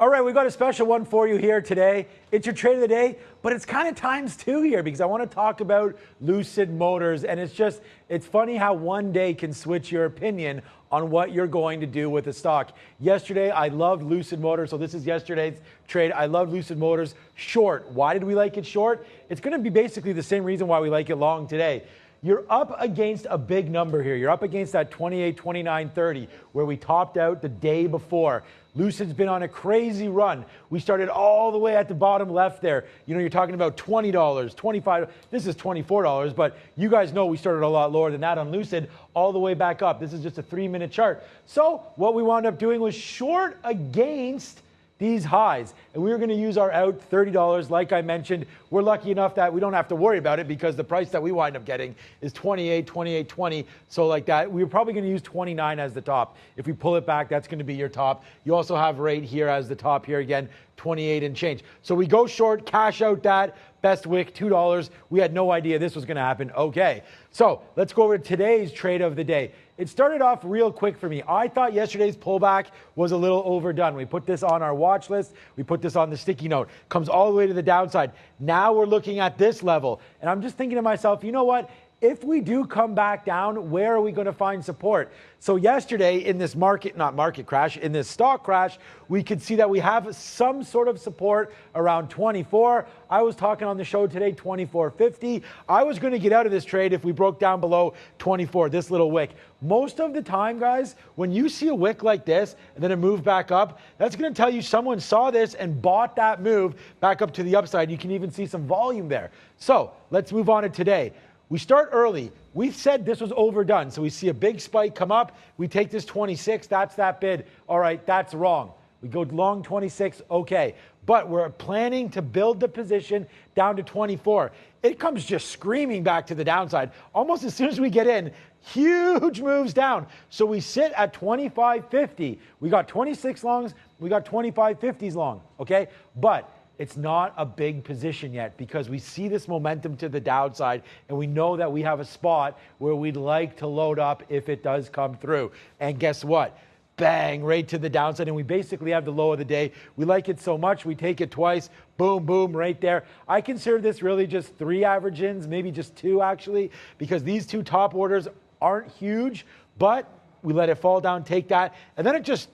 All right, we've got a special one for you here today. It's your trade of the day, but it's kind of times two here because I want to talk about Lucid Motors. And it's funny how one day can switch your opinion on what you're going to do with a stock. Yesterday, I loved Lucid Motors. So this is yesterday's trade. I love Lucid Motors short. Why did we like it short? It's going to be basically the same reason why we like it long today. You're up against a big number here. You're up against that 28, 29, 30, where we topped out the day before. Lucid's been on a crazy run. We started all the way at the bottom left there. You know, you're talking about $20, $25. This is $24, but you guys know we started a lot lower than that on Lucid, all the way back up. This is just a 3-minute chart. So what we wound up doing was short against these highs, and we were going to use our out $30. Like I mentioned, we're lucky enough that we don't have to worry about it because the price that we wind up getting is 28, 20. So like that, we were probably going to use 29 as the top. If we pull it back, that's going to be your top. You also have right here as the top here again, 28 and change. So we go short, cash out that. Best wick, $2. We had no idea this was going to happen. Okay, so let's go over to today's trade of the day. It started off real quick for me. I thought yesterday's pullback was a little overdone. We put this on our watch list. We put this on the sticky note. Comes all the way to the downside. Now we're looking at this level. And I'm just thinking to myself, you know what? If we do come back down, where are we going to find support? So yesterday in this in this stock crash, we could see that we have some sort of support around 24. I was talking on the show today, 24.50. I was going to get out of this trade if we broke down below 24, this little wick. Most of the time, guys, when you see a wick like this and then it moved back up, that's going to tell you someone saw this and bought that move back up to the upside. You can even see some volume there. So let's move on to today. We start early. We said this was overdone. So we see a big spike come up. We take this 26. That's that bid. All right, that's wrong. We go long 26. Okay. But we're planning to build the position down to 24. It comes just screaming back to the downside. Almost as soon as we get in, huge moves down. So we sit at 25.50. We got 26 longs. We got 25.50s long. Okay. But it's not a big position yet because we see this momentum to the downside and we know that we have a spot where we'd like to load up if it does come through. And guess what? Bang, right to the downside. And we basically have the low of the day. We like it so much, we take it twice. Boom, boom, right there. I consider this really just 3 average ins, maybe just 2 actually, because these 2 top orders aren't huge, but we let it fall down, take that, and then it just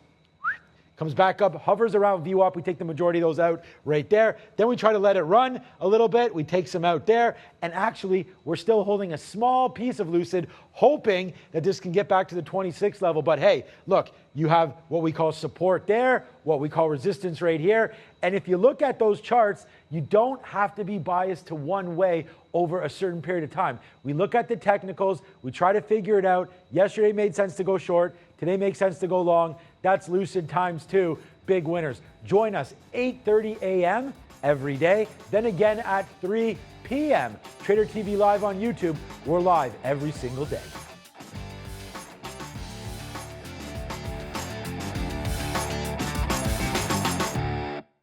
comes back up, hovers around view up. We take the majority of those out right there. Then we try to let it run a little bit. We take some out there. And actually, we're still holding a small piece of Lucid, hoping that this can get back to the 26 level. But hey, look, you have what we call support there, what we call resistance right here. And if you look at those charts, you don't have to be biased to one way over a certain period of time. We look at the technicals. We try to figure it out. Yesterday made sense to go short. Today makes sense to go long. That's Lucid times 2, big winners. Join us 8:30 a.m. every day, then again at 3 p.m. Trader TV Live on YouTube. We're live every single day.